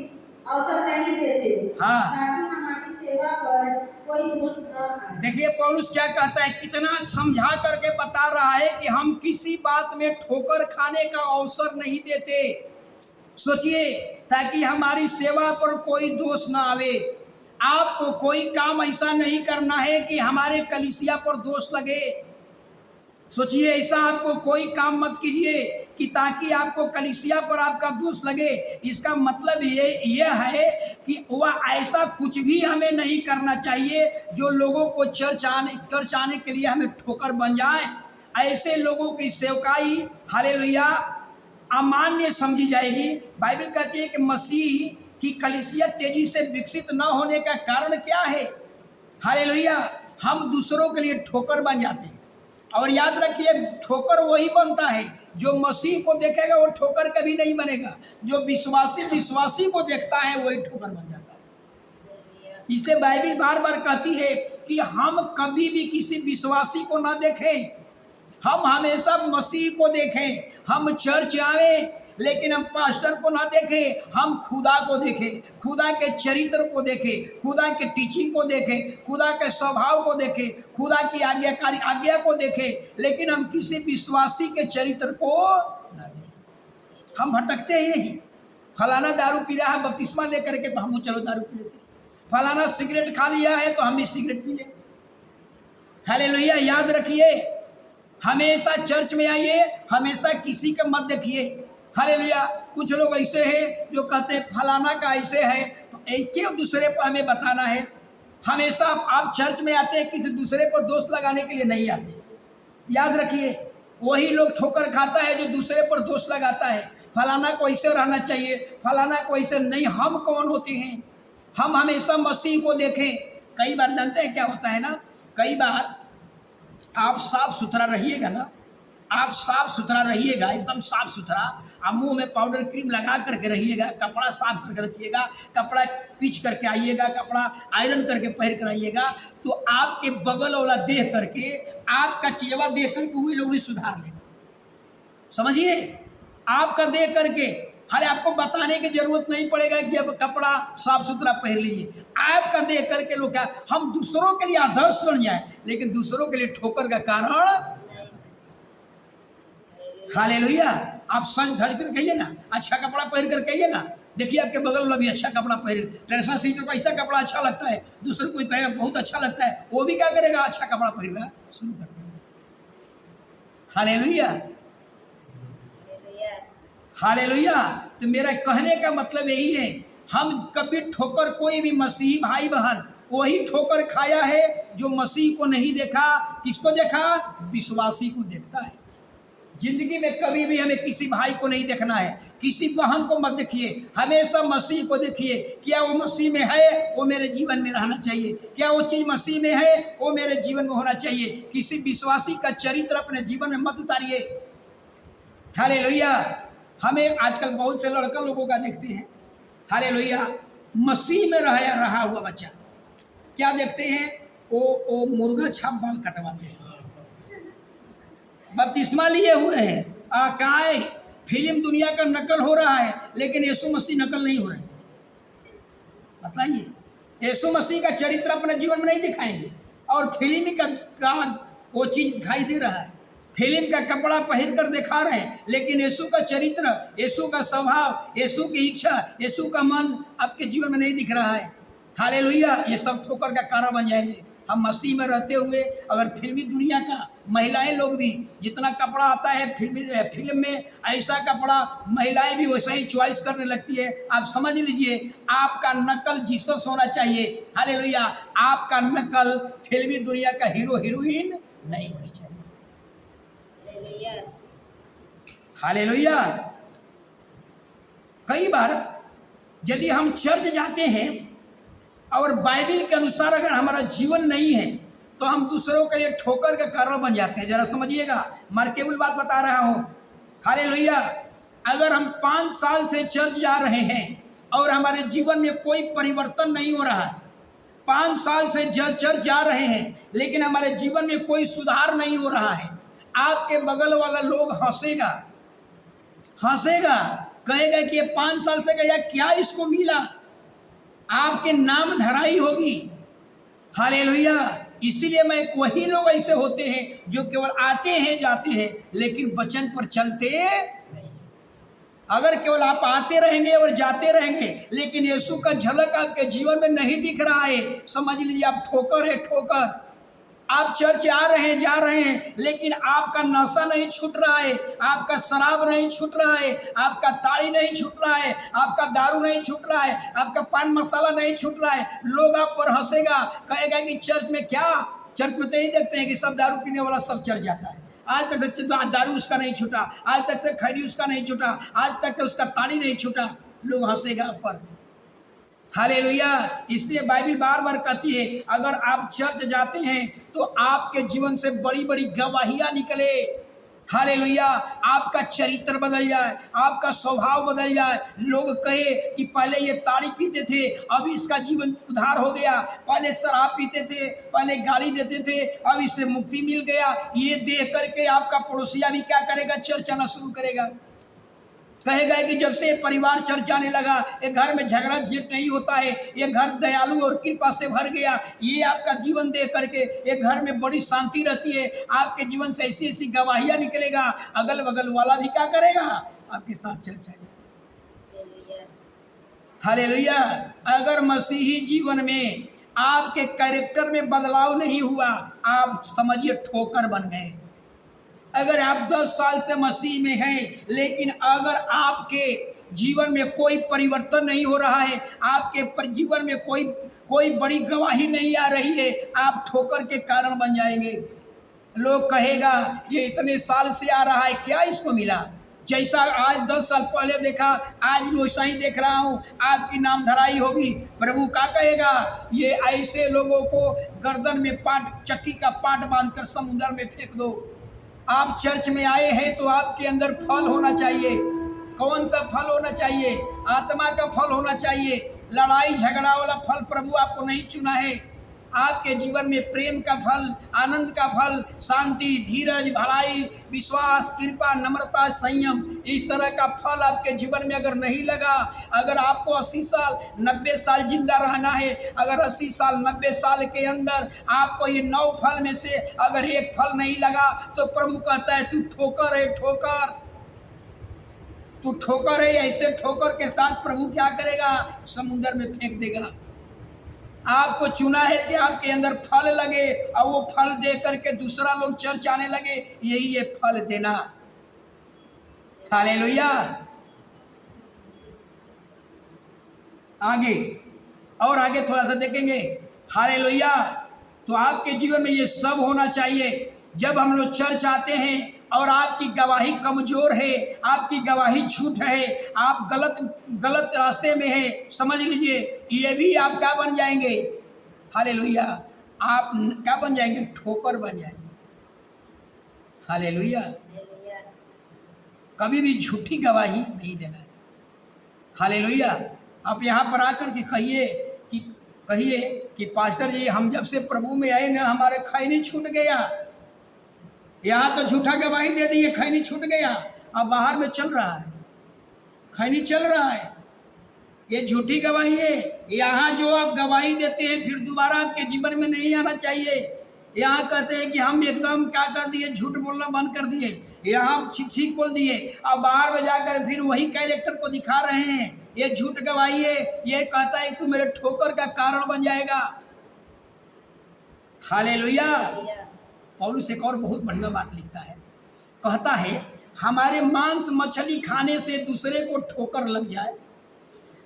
अवसर नहीं देते, हाँ। ताकि हमारी सेवा पर कोई दोष न आए। देखिए पौलुस क्या कहता है, कितना समझा करके बता रहा है कि हम किसी बात में ठोकर खाने का अवसर नहीं देते। सोचिए, ताकि हमारी सेवा पर कोई दोष ना आवे। आपको कोई काम ऐसा नहीं करना है कि हमारे कलीसिया पर दोष लगे। सोचिए, ऐसा आपको कोई काम मत कीजिए कि ताकि आपको कलीसिया पर आपका दोष लगे। इसका मतलब ये है कि वह ऐसा कुछ भी हमें नहीं करना चाहिए जो लोगों को चर्च आने के लिए हमें ठोकर बन जाए। ऐसे लोगों की सेवकाई, हालेलुया, अमान्य समझी जाएगी। बाइबल कहती है कि मसीह की कलीसिया तेजी से विकसित न होने का कारण क्या है। हालेलुया। हम दूसरों के लिए ठोकर बन जाते हैं। और याद रखिए, ठोकर वही बनता है जो मसीह को देखेगा, वो ठोकर कभी नहीं बनेगा। जो विश्वासी को देखता है वही ठोकर बन जाता है। इसलिए बाइबल बार बार कहती है कि हम कभी भी किसी विश्वासी को ना देखें, हम हमेशा मसीह को देखें। हम चर्च आवे लेकिन हम पास्टर को ना देखें, हम खुदा को देखें, खुदा के चरित्र को देखें, खुदा के टीचिंग को देखें, खुदा के स्वभाव को देखें, खुदा की आज्ञा को देखें, लेकिन हम किसी विश्वासी के चरित्र को ना देखें। हम भटकते हैं यही, फलाना दारू पी रहा है बपतिस्मा लेकर के, तो हम चलो दारू पी लेते। फलाना सिगरेट खा लिया है तो हम भी सिगरेट पी लें। हालेलुया। याद रखिए, हमेशा चर्च में आइए, हमेशा किसी का मत देखिए। हालेलुया। कुछ लोग ऐसे हैं जो कहते हैं फलाना का ऐसे है, तो क्यों दूसरे पर हमें बताना है। हमेशा आप चर्च में आते हैं, किसी दूसरे पर दोष लगाने के लिए नहीं आते। याद रखिए, वही लोग ठोकर खाता है जो दूसरे पर दोष लगाता है। फलाना को ऐसे रहना चाहिए, फलाना को ऐसे नहीं। हम कौन होते हैं? हम हमेशा मसीह को देखें। कई बार जानते हैं क्या होता है ना, कई बार आप साफ सुथरा रहिएगा ना, आप साफ सुथरा रहिएगा, एकदम साफ सुथरा, आप मुंह में पाउडर क्रीम लगा करके रहिएगा, कपड़ा साफ करके रखिएगा, कपड़ा पीच करके आइएगा, कपड़ा आयरन करके पहन कर आइएगा, तो आपके बगल वाला देख करके, आपका चीजवा देख करके वही लोग भी सुधार लेगा। समझिए, आपका देख करके हाले आपको बताने की जरूरत नहीं पड़ेगा कि अब कपड़ा साफ सुथरा पहन लीजिए। आपका देख करके लोग क्या, हम दूसरों के लिए आदर्श बन जाए, लेकिन दूसरों के लिए ठोकर का कारण। हालेलुया। आप सज धज कर कहिए ना, अच्छा कपड़ा पहन कर कहिए ना, देखिए आपके बगल वाला भी अच्छा कपड़ा पहन, ट्रेडिशनल सीटर को ऐसा कपड़ा अच्छा लगता है, दूसरे कोई कहेगा बहुत अच्छा लगता है, वो भी क्या करेगा, अच्छा कपड़ा पहनना शुरू कर देगा। Hallelujah, hallelujah. तो मेरा कहने का मतलब यही है, हम कभी ठोकर, कोई भी मसीही भाई बहन वही ठोकर खाया है जो मसीह को नहीं देखा। किसको देखा? विश्वासी को देखता है। जिंदगी में कभी भी हमें किसी भाई को नहीं देखना है, किसी बहन को मत देखिए, हमेशा मसीह को देखिए। क्या वो मसीह में है, वो मेरे जीवन में रहना चाहिए। क्या वो चीज मसीह में है, वो मेरे जीवन में होना चाहिए। किसी विश्वासी का चरित्र अपने जीवन में मत उतारिए। हालेलुया। हमें आजकल बहुत से लड़का लोगों का देखते हैं, हालेलुया, मसीह में रहा हुआ बच्चा, क्या देखते हैं, वो मुर्गा छाप बाल कटवाते हैं, बपतिस्मा लिए हुए हैं, कहाँ है, फिल्म दुनिया का नकल हो रहा है, लेकिन यीशु मसीह नकल नहीं हो रहे। बताइए, यीशु मसीह का चरित्र अपने जीवन में नहीं दिखाएंगे, और फिल्म का वो चीज दिखाई दे रहा है, फिल्म का कपड़ा पहन कर दिखा रहे हैं, लेकिन यीशु का चरित्र, यीशु का स्वभाव, यीशु की इच्छा, यीशु का मन आपके जीवन में नहीं दिख रहा है। हालेलुया। ये सब ठोकर का कारण बन जाएंगे। हम मसीह में रहते हुए अगर फिल्मी दुनिया का महिलाएं लोग भी जितना कपड़ा आता है फिल्म में, ऐसा कपड़ा महिलाएं भी वैसा ही चॉइस करने लगती है, आप समझ लीजिए आपका नकल जीसस होना चाहिए। हालेलुया। आपका नकल फिल्मी दुनिया का हीरो हीरोइन नहीं होनी चाहिए। हालेलुया। कई बार यदि हम चर्च जाते हैं और बाइबल के अनुसार अगर हमारा जीवन नहीं है, तो हम दूसरों के लिए ठोकर का कारण बन जाते हैं। जरा समझिएगा, मार्केबल बात बता रहा हूं। हालेलुया। अगर हम 5 साल से चर्च जा रहे हैं और हमारे जीवन में कोई परिवर्तन नहीं हो रहा है, 5 साल से चर्च जा रहे हैं लेकिन हमारे जीवन में कोई सुधार नहीं हो रहा है, आपके बगल वाला लोग हंसेगा, कहेगा कि ये 5 साल से गया, क्या इसको मिला, आपके नाम धराई होगी। हालेलुया। इसीलिए मैं वही लोग ऐसे होते हैं जो केवल आते हैं जाते हैं लेकिन वचन पर चलते नहीं। अगर केवल आप आते रहेंगे और जाते रहेंगे लेकिन यीशु का झलक आपके जीवन में नहीं दिख रहा है, समझ लीजिए आप ठोकर है, ठोकर। आप चर्च आ रहे हैं, जा रहे हैं, लेकिन आपका नशा नहीं छूट रहा है, आपका शराब नहीं छूट रहा है, आपका ताड़ी नहीं छूट रहा है, आपका दारू नहीं छूट रहा है, आपका पान मसाला नहीं छूट रहा है। लोग आप पर हंसेगा, कहेगा कि चर्च में क्या, चर्च में तो यही देखते हैं कि सब दारू पीने वाला सब चर्च जाता है। आज तक दारू उसका नहीं छूटा, आज तक से खैरी उसका नहीं छूटा, आज तक उसका ताड़ी नहीं छूटा, लोग हंसेगा आप पर। हालेलुया। इसलिए बाइबल बार बार कहती है अगर आप चर्च जाते हैं तो आपके जीवन से बड़ी बड़ी गवाहियां निकले। हालेलुया। आपका चरित्र बदल जाए, आपका स्वभाव बदल जाए, लोग कहे कि पहले ये ताड़ी पीते थे, अब इसका जीवन उद्धार हो गया, पहले शराब पीते थे, पहले गाली देते थे, अब इससे मुक्ति मिल गया। ये देख करके आपका पड़ोसिया भी क्या करेगा, चर्च आना शुरू करेगा। कहेगा कि जब से परिवार चर्च आने लगा, ये घर में झगड़ा झेट नहीं होता है, ये घर दयालु और कृपा से भर गया। ये आपका जीवन देख करके ये घर में बड़ी शांति रहती है, आपके जीवन से ऐसी ऐसी गवाहियां निकलेगा, अगल बगल वाला भी क्या करेगा, आपके साथ चर्च आएगा। हालेलुया। अगर मसीही जीवन में आपके कैरेक्टर में बदलाव नहीं हुआ, आप समझिए ठोकर बन गए। अगर आप 10 साल से मसीह में हैं लेकिन अगर आपके जीवन में कोई परिवर्तन नहीं हो रहा है, आपके जीवन में कोई बड़ी गवाही नहीं आ रही है, आप ठोकर के कारण बन जाएंगे। लोग कहेगा ये इतने साल से आ रहा है, क्या इसको मिला, जैसा आज 10 साल पहले देखा आज भी वैसा ही देख रहा हूँ, आपकी नाम धराई होगी। प्रभु क्या कहेगा, ये ऐसे लोगों को गर्दन में चक्की का पाट बांधकर समुद्र में फेंक दो। आप चर्च में आए हैं तो आपके अंदर फल होना चाहिए। कौन सा फल होना चाहिए? आत्मा का फल होना चाहिए। लड़ाई झगड़ा वाला फल प्रभु आपको नहीं चुना है। आपके जीवन में प्रेम का फल, आनंद का फल, शांति, धीरज, भलाई, विश्वास, कृपा, नम्रता, संयम, इस तरह का फल आपके जीवन में अगर नहीं लगा, अगर आपको 80 साल 90 साल जिंदा रहना है, अगर 80 साल 90 साल के अंदर आपको ये 9 फल में से अगर एक फल नहीं लगा, तो प्रभु कहता है तू ठोकर है, ठोकर, तू ठोकर है। ऐसे ठोकर के साथ प्रभु क्या करेगा? समुद्र में फेंक देगा। आपको चुना है कि आपके अंदर फल लगे और वो फल दे करके दूसरा लोग चर्च आने लगे, यही ये फल देना। हालेलुया। आगे और आगे थोड़ा सा देखेंगे। हालेलुया। तो आपके जीवन में ये सब होना चाहिए। जब हम लोग चर्च आते हैं और आपकी गवाही कमजोर है, आपकी गवाही झूठ है, आप गलत रास्ते में है, समझ लीजिए ये भी आप क्या बन जाएंगे? हालेलुया। आप क्या बन जाएंगे? ठोकर बन जाएंगे। हालेलुया। कभी भी झूठी गवाही नहीं देना है। हालेलुया। आप यहाँ पर आकर के कहिए कि पास्टर जी हम जब से प्रभु में आए ना, हमारे खैनी छूट गया। यहाँ तो झूठा गवाही दे दी, खैनी छूट गया। अब बाहर में चल रहा है, खैनी चल रहा है, ये झूठी गवाही है। यहाँ जो आप गवाही देते हैं फिर दोबारा आपके जीवन में नहीं आना चाहिए। यहाँ कहते हैं कि हम एकदम क्या कर दिए? झूठ बोलना बंद कर दिए। यहाँ ठीक बोल दिए, अब बाहर में जाकर फिर वही कैरेक्टर को दिखा रहे हैं। ये झूठ गवाही है। ये कहता है तू मेरे ठोकर का कारण बन जाएगा। हालेलुया। पौलुस एक और बहुत बढ़िया बात लिखता है, कहता है हमारे मांस मछली खाने से दूसरे को ठोकर लग जाए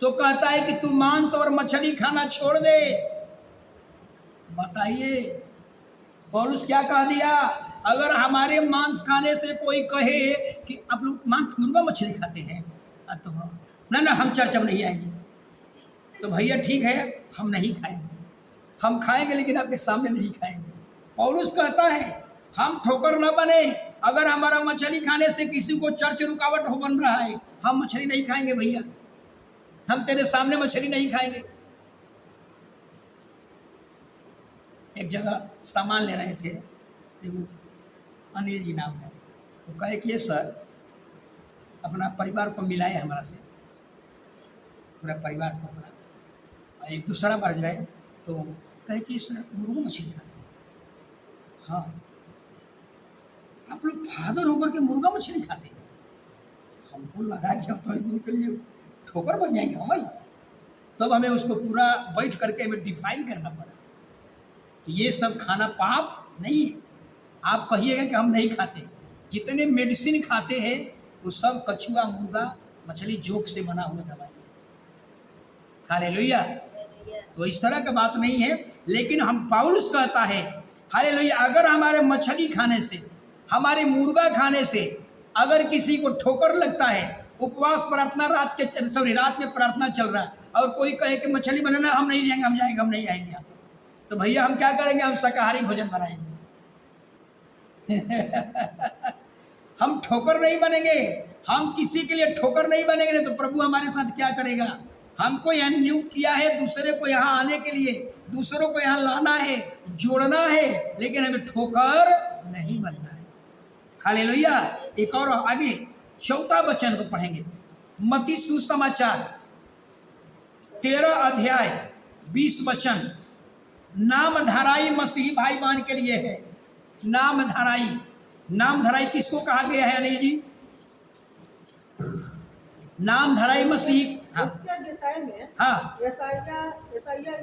तो कहता है कि तू मांस और मछली खाना छोड़ दे। बताइए पौलुस क्या कह दिया? अगर हमारे मांस खाने से कोई कहे कि आप लोग मांस मुर्गा मछली खाते हैं, तो ना हम चर्च में नहीं आएंगे, तो भैया ठीक है हम नहीं खाएंगे, हम खाएंगे लेकिन आपके सामने नहीं खाएंगे। पौलुस कहता है हम ठोकर न बने। अगर हमारा मछली खाने से किसी को चर्च रुकावट हो बन रहा है, हम मछली नहीं खाएंगे भैया, हम तेरे सामने मछली नहीं खाएंगे। एक जगह सामान ले रहे थे, अनिल जी नाम है, तो कहे कि ये सर अपना परिवार को मिलाए हमारा से, पूरा परिवार को अपना। एक दूसरा बार जाए तो कहे कि सर मुर्गा मछली खाते हैं। हाँ, आप लोग फादर होकर के मुर्गा मछली खाते हैं? हमको लगा कि अब तो इस दिन के लिए ठोकर बन जाएंगे हम भाई। तब हमें उसको पूरा बैठ करके हमें डिफाइन करना पड़ा कि ये सब खाना पाप नहीं है। आप कहिएगा कि हम नहीं खाते, जितने मेडिसिन खाते हैं वो सब कछुआ, मुर्गा, मछली, जोक से बना हुआ दवाई। हालेलुया। तो इस तरह का बात नहीं है, लेकिन हम पौलुस कहता है हालेलुया, अगर हमारे मछली खाने से, हमारे मुर्गा खाने से अगर किसी को ठोकर लगता है, उपवास प्रार्थना रात में प्रार्थना चल रहा है और कोई कहे कि मछली बनाना, हम नहीं जाएंगे, हम जाएंगे, हम नहीं आएंगे, तो भैया हम क्या करेंगे? हम शाकाहारी भोजन बनाएंगे। हम ठोकर नहीं बनेंगे, हम किसी के लिए ठोकर नहीं बनेंगे। तो प्रभु हमारे साथ क्या करेगा? हमको यहाँ नियुक्त किया है दूसरे को यहाँ आने के लिए, दूसरों को यहाँ लाना है, जोड़ना है, लेकिन हमें ठोकर नहीं बनना है। हालेलुया। एक और आगे 4 वचन को पढ़ेंगे। मत्ती सुसमाचार 13 अध्याय 20 वचन। नामधराई मसीह भाई बहन के लिए है। नामधराई किसको कहा गया है अनिल जी? नामधराई मसीह। हाँ। इसके विषय में हाँ। यशायाह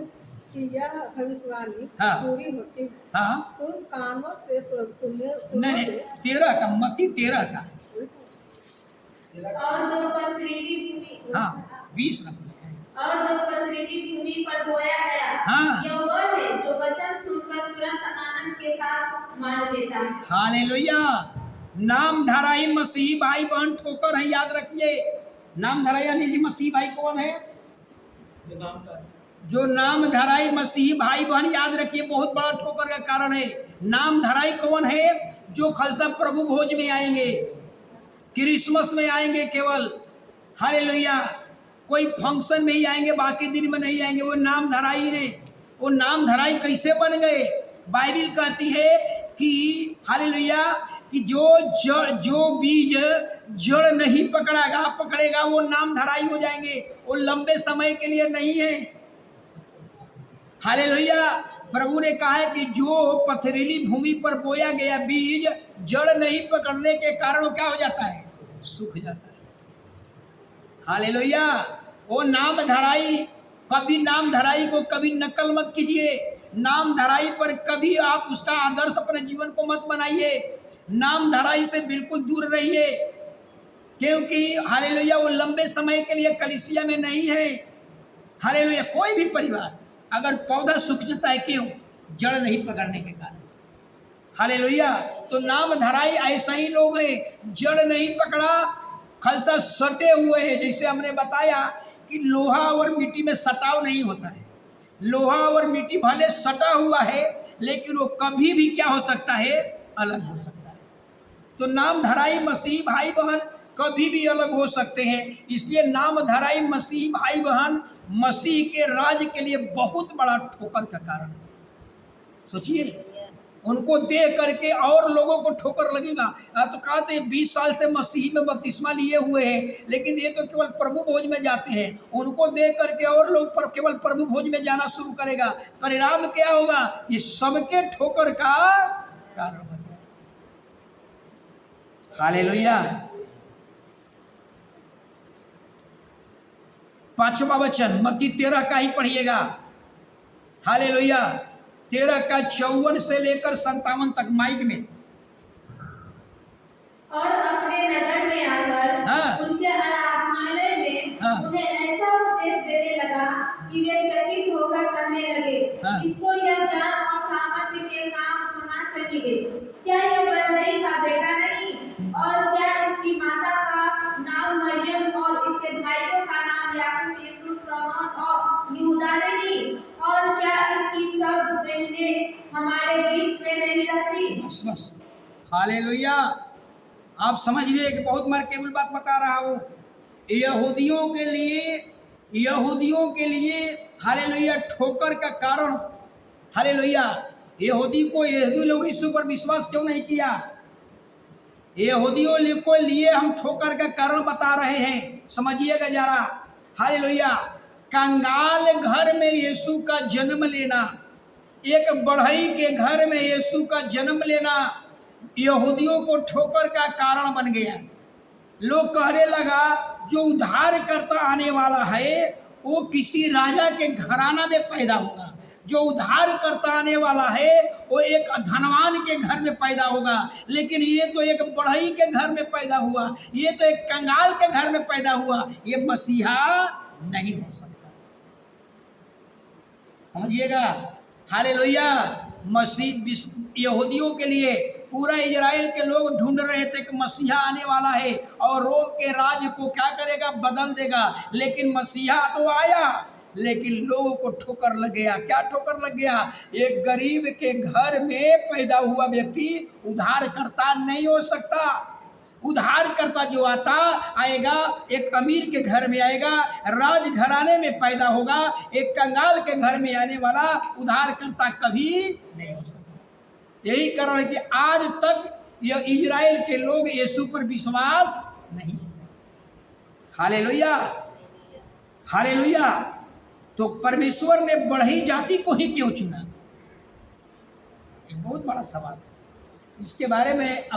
की यह भविष्यवाणी हाँ। पूरी होती है। हाँ। तुम कानों से तो नहीं 13 का, मत्ती 13 का। और जो पथरीली भूमि, हाँ 20 ना। और जो पथरीली भूमि पर बोया गया, हाँ। यह वह है जो वचन सुनकर तुरंत आनंद के साथ मान लेता है। हालेलुया। नामधराई मसीह भाई बहन ठोकर है, याद रखिए। नामधराई यानी कि मसीह भाई कौन है? जो नामधराई मसीह भाई बहन, याद रखिए, बहुत बड़ा ठोकर का कारण है। नामधराई कौन है? जो खालसा प्रभु भोज में आएंगे, क्रिसमस में आएंगे केवल, हालेलुया। कोई फंक्शन में ही आएंगे, बाकी दिन में नहीं आएंगे, वो नाम धराई है। वो नाम धराई कैसे बन गए? बाइबिल कहती है कि हालेलुया कि जो बीज जड़ नहीं पकड़ेगा वो नाम धराई हो जाएंगे। वो लंबे समय के लिए नहीं है। हालेलुया। प्रभु ने कहा है कि जो पथरीली भूमि पर बोया गया बीज जड़ नहीं पकड़ने के कारण क्या हो जाता है? सूख जाता है। हालेलुया। वो नाम धराई, कभी नाम धराई को कभी नकल मत कीजिए। नाम धराई पर कभी आप उसका आदर्श अपने जीवन को मत बनाइए। नाम धराई से बिल्कुल दूर रहिए, क्योंकि हालेलुया वो लंबे समय के लिए कलीसिया में नहीं है। हालेलुया। कोई भी परिवार अगर पौधा सूख जाता है, क्यों? जड़ नहीं पकड़ने के कारण। हालेलुया। तो नाम धराई ऐसा ही लोग हैं, जड़ नहीं पकड़ा, खलसा सटे हुए हैं। जैसे हमने बताया कि लोहा और मिट्टी में सटाव नहीं होता है। लोहा और मिट्टी भले सटा हुआ है, लेकिन वो कभी भी क्या हो सकता है? अलग हो सकता है। तो नाम धराई मसीह भाई बहन कभी भी अलग हो सकते हैं। इसलिए नाम धराई मसीह भाई बहन मसीह के राज के लिए बहुत बड़ा ठोकर का कारण है। सोचिए, उनको देख करके और लोगों को ठोकर लगेगा। तो कहा तो ये 20 साल से मसीह में बपतिस्मा लिए हुए हैं, लेकिन ये तो केवल प्रभु भोज में जाते हैं। उनको देख करके और लोग केवल प्रभु भोज में जाना शुरू करेगा। परिणाम क्या होगा? ये सबके ठोकर का कारण बन जाए। हालेलुया। 5वां वचन मत्ती 13 का ही पढ़िएगा। हालेलुया। 13 का 54 से लेकर 57 तक माइक में। और अपने नगर में आकर उनके आराधनालय में उन्हें ऐसा उपदेश देने लगा कि वे चकित होकर कहने लगे, इसको यह ज्ञान और सामर्थ्य के काम कहाँ से मिले? क्या यह बढ़ई का बेटा नहीं? और क्या इसकी माता का नाम मरियम और इसके भाइयों का नाम याकूब, यूसुफ, शमौन और यहूदा नहीं? और क्या इसकी सब बहनें हमारे बीच में नहीं रहती? बस। हालेलुया। आप समझ लिए कि बहुत मार्केबल बात बता रहा हूँ। यहूदियों के लिए हालेलुया ठोकर का कारण। हालेलुया। यहूदी लोग यीशु पर विश्वास क्यों नहीं किया? यहूदियों को लिए हम ठोकर का कारण बता रहे हैं, समझिएगा जरा। हालेलुया। कंगाल घर में यीशु का जन्म लेना, एक बढ़ई के घर में यीशु का जन्म लेना यहूदियों को ठोकर का कारण बन गया। लोग कहने लगा जो उद्धार करता आने वाला है वो किसी राजा के घराना में पैदा होगा। जो उद्धार करता आने वाला है वो एक धनवान के घर में पैदा होगा। लेकिन ये तो एक बढ़ई के घर में पैदा हुआ, ये तो एक कंगाल के घर में पैदा हुआ। ये मसीहा नहीं हो सकता। समझिएगा। हालेलुया। मसीह यहूदियों के लिए पूरा इजराइल के लोग ढूंढ रहे थे कि मसीहा आने वाला है और रोम के राज को क्या करेगा? बदल देगा। लेकिन मसीहा तो आया, लेकिन लोगों को ठोकर लग गया। क्या ठोकर लग गया? एक गरीब के घर में पैदा हुआ व्यक्ति उद्धारकर्ता नहीं हो सकता। उद्धारकर्ता जो आएगा एक अमीर के घर में आएगा, राज घराने में पैदा होगा। एक कंगाल के घर में आने वाला उद्धारकर्ता कभी नहीं हो सकता। यही कारण है कि आज तक यह इजराइल के लोग यीशु पर विश्वास नहीं किया। हालेलुया। हालेलुया। तो परमेश्वर ने बढ़ई जाति को ही क्यों चुना? एक बहुत बड़ा सवाल है। इसके बारे में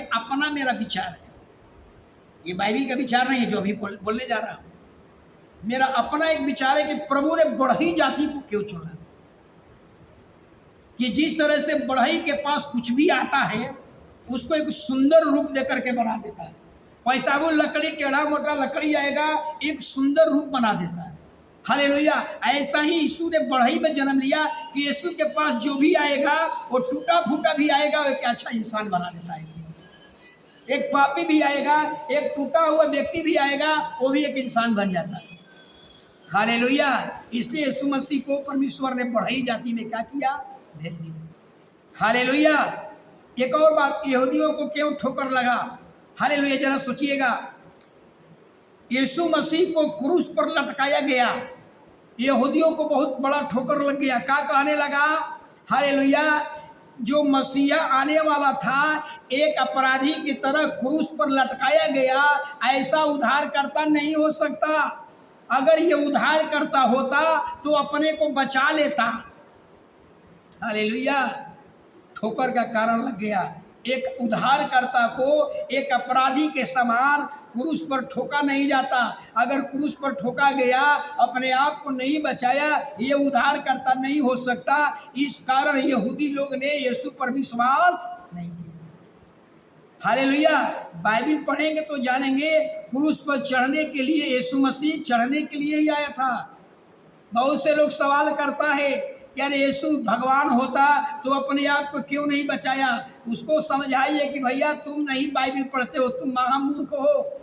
अपना मेरा विचार है। ये बाइबिल का विचार नहीं है जो अभी बोलने जा रहा हूं। मेरा अपना एक विचार है कि प्रभु ने बढ़ई जाति को क्यों चुना। कि जिस तरह से बढ़ई के पास कुछ भी आता है उसको एक सुंदर रूप देकर के बना देता है। पैसा वो लकड़ी, टेढ़ा मोटा लकड़ी आएगा, एक सुंदर रूप बना देता है। हालेलुया। ऐसा ही यीशु ने बढ़ई में जन्म लिया कि यीशु के पास जो भी आएगा वो टूटा फूटा भी आएगा, वो एक अच्छा इंसान बना देता है। एक पापी भी आएगा, एक टूटा हुआ व्यक्ति भी आएगा, वो भी एक इंसान बन जाता है। हालेलुया। इसलिए यीशु मसीह को परमेश्वर ने बढ़ई जाति में क्या किया? भेज दिया। हालेलुया। एक और बात, यहूदियों को क्यों ठोकर लगा? हालेलुया। जरा सोचिएगा। यीशु मसीह को क्रूस पर लटकाया गया, यहूदियों को बहुत बड़ा ठोकर लग गया। क्या कहने लगा? हालेलुया, जो मसीहा आने वाला था एक अपराधी की तरह क्रूस पर लटकाया गया, ऐसा उद्धारकर्ता नहीं हो सकता। अगर ये उद्धारकर्ता होता तो अपने को बचा लेता। हालेलुया, ठोकर का कारण लग गया। एक उद्धारकर्ता को एक अपराधी के समान क्रूस पर ठोका नहीं जाता। अगर क्रूस पर ठोका गया, अपने आप को नहीं बचाया, ये उद्धारकर्ता नहीं हो सकता। इस कारण यहूदी लोग ने यीशु पर विश्वास नहीं किया। हालेलुया, बाइबल पढ़ेंगे तो जानेंगे क्रूस पर चढ़ने के लिए यीशु मसीह चढ़ने के लिए ही आया था। बहुत से लोग सवाल करता है कि अरे यीशु भगवान होता तो अपने आप को क्यों नहीं बचाया? उसको समझाइए कि भैया तुम नहीं बाइबल पढ़ते हो, तुम महामूर्ख हो।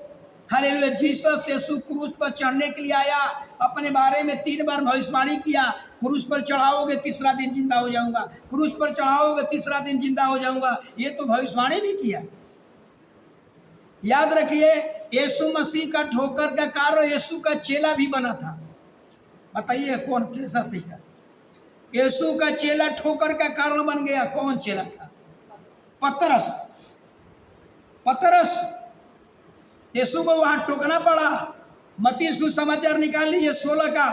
हालेलुया, जीसस यीशु क्रूस पर चढ़ने के लिए आया, अपने बारे में 3 बार भविष्यवाणी किया, क्रूस पर चढ़ाओगे तीसरा दिन जिंदा हो जाऊंगा, क्रूस पर चढ़ाओगे तीसरा दिन जिंदा हो जाऊंगा। ये तो भविष्यवाणी भी किया। याद रखिए, यीशु मसीह का ठोकर का कारण यीशु का चेला भी बना था। बताइए कौन? कैसा सीखा? यीशु का चेला ठोकर का कारण बन गया। कौन चेला था? पतरस। पतरस यीशु को वहां ठोकना पड़ा। मत्ती सुसमाचार निकाल लीजिए 16 का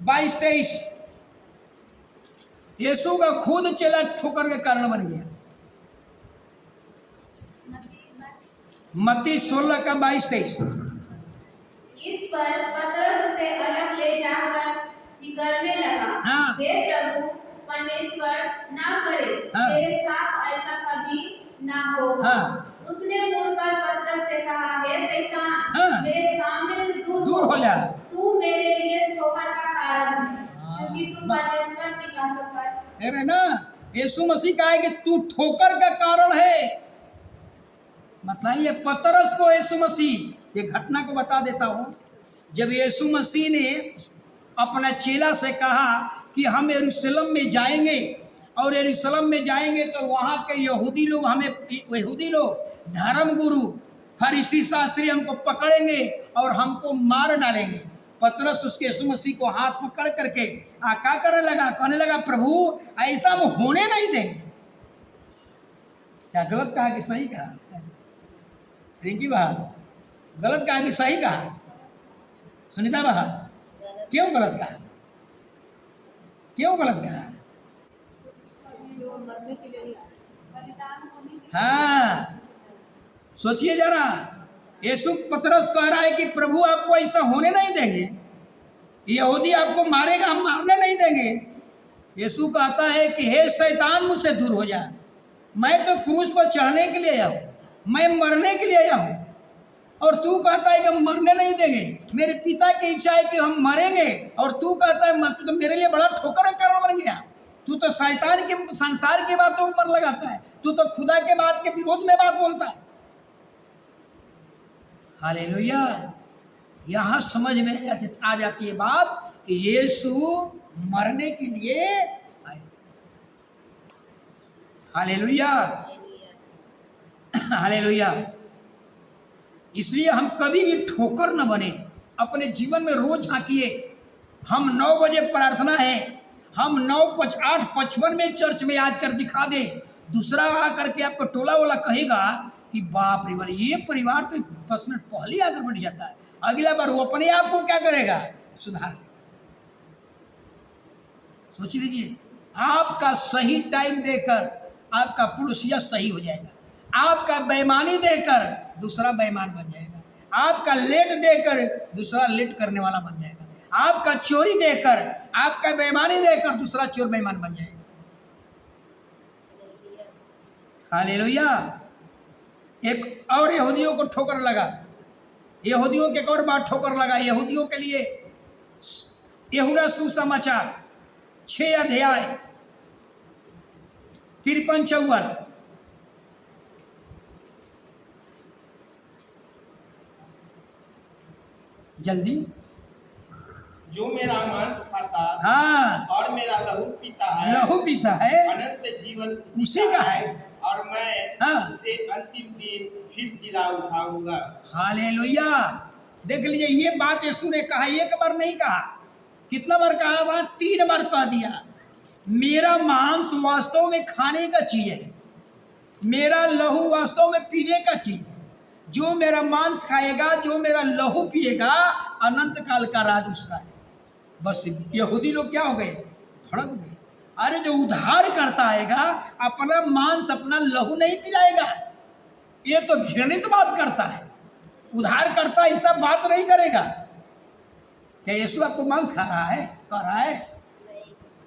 22-23। यीशु का खुद चेला ठोकर के कारण बन गया। मत्ती 16 का 22-23। इस पर पतरस उसे अलग ले जाकर चिकरने लगा। हाँ। हे प्रभु परमेश्वर, ना करे, हाँ। तेरे साथ ऐसा कभी ना होगा। हाँ। उसने मुड़कर पतरस से कहा, हे शैतान, हाँ। मेरे सामने से दूर हो जा, तू मेरे लिए ठोकर का कारण है, क्योंकि तू परमेश्वर की बातों पर। अरे ना, यीशु मसीह कहा है कि तू ठोकर का कारण है। मतलब ये पतरस को यीशु मसीह, ये घटना को बता देता हूँ। जब यीशु मसीह ने अपना चेला से कहा कि हम यरूशलेम में जाएंगे और यरूशलेम में जाएंगे तो वहाँ के यहूदी लोग हमें, यहूदी लोग धर्म गुरु फरीसी शास्त्री हमको पकड़ेंगे और हमको मार डालेंगे। पतरस उसके यीशु मसीह को हाथ पकड़ करके क्या करने लगा? कहने लगा, प्रभु ऐसा हम होने नहीं देंगे। क्या गलत कहा कि सही कहा? रिंकी बहार गलत कहा कि सही कहा? सुनीता बहार क्यों गलत कहा? क्यों गलत कहा? हाँ, सोचिए जरा। यीशु पतरस कह रहा है कि प्रभु आपको ऐसा होने नहीं देंगे, यहूदी आपको मारेगा, हम मारने नहीं देंगे। यीशु कहता है कि हे शैतान, मुझसे दूर हो जा, मैं तो क्रूस पर चढ़ने के लिए आया हूँ, मैं मरने के लिए आया हूँ, और तू कहता है कि हम मरने नहीं देंगे। मेरे पिता की इच्छा है कि हम मरेंगे, और तू कहता है तू तो मेरे लिए बड़ा ठोकर का कारण बन गया। तू तो शैतान के, संसार की बातों पर लगाता है, तू तो खुदा के बात के विरोध में बात बोलता है। हालेलुया, यहाँ समझ में आ जाती है बात कि यीशु मरने के लिए आए थे। Hallelujah, hallelujah. इसलिए हम कभी भी ठोकर न बने, अपने जीवन में रोज झांकिए। हम 9 बजे प्रार्थना है, हम 8:55 में चर्च में आज कर दिखा दे, दूसरा आकर के आपको टोला वाला कहेगा कि बाप रे बाप, ये परिवार तो 10 मिनट पहले आकर बढ़ जाता है। अगला बार वो अपने आप को क्या करेगा? सुधार लेगा। सोच लीजिए, आपका सही टाइम देकर आपका पड़ोसिया सही हो जाएगा, आपका बेईमानी देकर दूसरा बेईमान बन जाएगा, आपका लेट देकर दूसरा लेट करने वाला बन जाएगा, आपका चोरी देकर, आपका बेईमानी देकर दूसरा चोर बेईमान बन जाएगा। हालेलुया। एक और यहूदियों को ठोकर लगा, यहूदियों के एक और बात ठोकर लगा। यहूदियों के लिए यूहन्ना सुसमाचार 6 अध्याय 53-54। जल्दी। जो मेरा मांस खाता हाँ, और मेरा लहू पीता है, लहू पीता है, अनंत जीवन उसी का है, और मैं हाँ, उसे अंतिम दिन फिर जिला उठाऊंगा। हालेलुया। देख लीजिए, ये बात यीशु ने कहा, एक बार नहीं कहा, कितना बार कहा था? 3 बार कह दिया। मेरा मांस वास्तव में खाने का चीज है, मेरा लहू वास्तव में पीने का चीज है। जो मेरा मांस खाएगा, जो मेरा लहू पिएगा, अनंत काल का राज उसका है। बस यहूदी लोग क्या हो गए? भड़क गए। अरे जो उद्धार करता आएगा, अपना मांस अपना लहू नहीं पिलाएगा। ये तो घृणित बात करता है। उद्धार करता ऐसा बात नहीं करेगा। क्या यीशु आपको मांस खा रहा है? कह रहा है?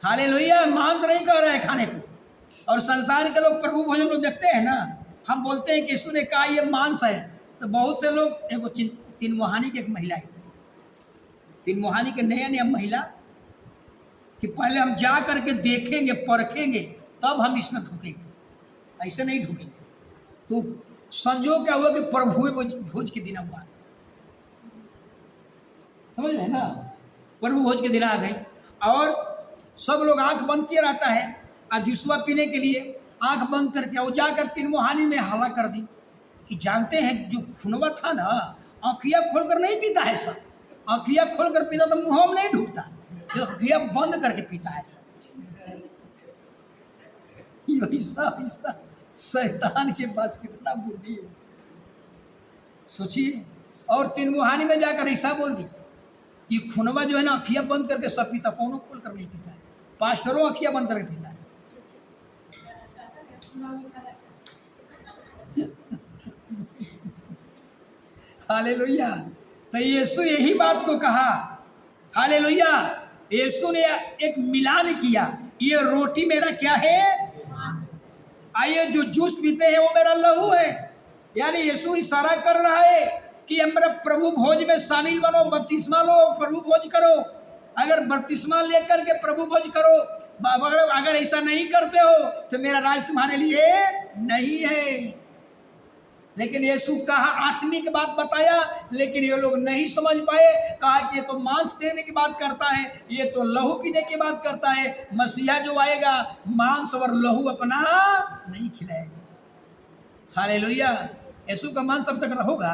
हालेलुया, मांस नहीं कह रहा है खाने को। और संसार के लोग प्रभु भोजन लोग देखते हैं ना, हम बोलते हैं कि यीशु ने कहा ये मांस है, तो बहुत से लोग, एगो तीनमुहानी की एक महिला है, तीनमुहानी के नया महिला, कि पहले हम जा करके देखेंगे, परखेंगे, तब हम इसमें ढुकेंगे, ऐसे नहीं ढुकेंगे। तो संजोग क्या हुआ कि प्रभु भोज के दिन हुआ, समझ रहे ना, प्रभु भोज के दिन आ गई और सब लोग आंख बंद किए रहता है, और जुसवा पीने के लिए आंख बंद करके वो जाकर तीनमुहानी में हल्ला कर दी कि जानते हैं जो खुनवा था ना, आँखियाँ खोलकर नहीं पीता है सब, आँखियाँ खोलकर पीता तो मुँह में नहीं ढुकता, आँखियाँ बंद करके पीता है सब। ऐसा शैतान के पास कितना बुद्धि है, सोचिए। और तीनमुहानी में जाकर ऐसा बोल दी कि खुनवा जो है ना, आँखियाँ बंद करके सब पीता, कौनों खोल कर नहीं पीता है, पास्टरों आँखियाँ बंद करके पीता है। हालेलुया। तो यीशु यही बात को कहा, हालेलुया। यीशु ने एक मिलान किया, ये रोटी मेरा क्या है? आइए, जो जूस पीते हैं वो मेरा लहू है। यानी यीशु इशारा कर रहा है कि हमारा प्रभु भोज में शामिल बनो, बपतिस्मा लो, प्रभु भोज करो। अगर बपतिस्मा लेकर के प्रभु भोज करो, अगर ऐसा नहीं करते हो तो मेरा राज तुम्हारे लिए नहीं है। लेकिन यीशु कहा, आत्मिक बात बताया, लेकिन ये लोग नहीं समझ पाए। कहा कि ये तो मांस देने की बात करता है, ये तो लहू पीने की बात करता है। मसीहा जो आएगा मांस और लहू अपना नहीं खिलाएगा। हालेलुया। यीशु का मांस अब तक होगा?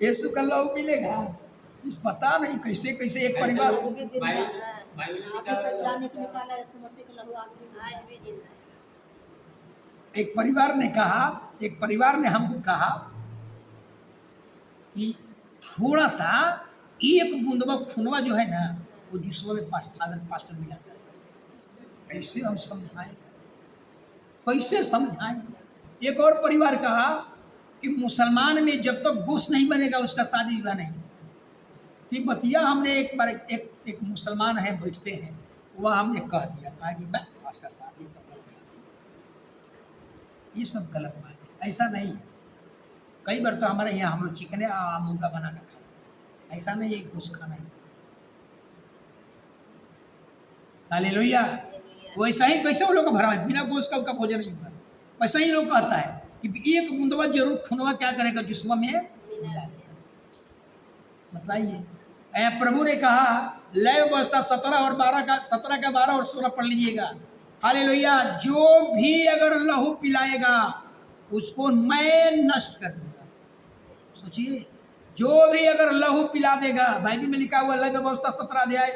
यीशु का लहू मिलेगा? पता नहीं कैसे कैसे एक परिवार, एक परिवार ने हमको कहा कि थोड़ा सा एक बूंदवा खूनवा जो है ना, वो जुसवा में पास्टर मिलाता है। कैसे हम समझाएं, कैसे समझाएं? एक और परिवार कहा कि मुसलमान में जब तक गोश्त नहीं बनेगा उसका शादी विवाह नहीं। कि बतिया हमने एक बार एक मुसलमान है, बैठते हैं, वह हमने कह दिया, कहा कि पास्टर साहब ये सब गलत बात है, ऐसा नहीं है। कई बार तो हमारे यहाँ हम लोग चिकन मुर्गा बना कर खाते, ऐसा नहीं है कुछ खाना है। हालेलुया। वैसा ही कैसे वो लोग का भरा है, बिना गोश्त का उनका भोजन नहीं होगा। वैसा ही लोग कहता है कि एक बूंदवा जरूर खुनवा क्या करेगा, जुसवा में मिला देगा। बताइए, प्रभु ने कहा लय व्यवस्था 17 और 12 और 16 पढ़ लीजिएगा। हालेलुया। जो भी अगर लहू पिलाएगा उसको मैं नष्ट कर दूंगा। सोचिए, जो भी अगर लहू पिला देगा, बाइबल में लिखा हुआ लय व्यवस्था 17 अध्याय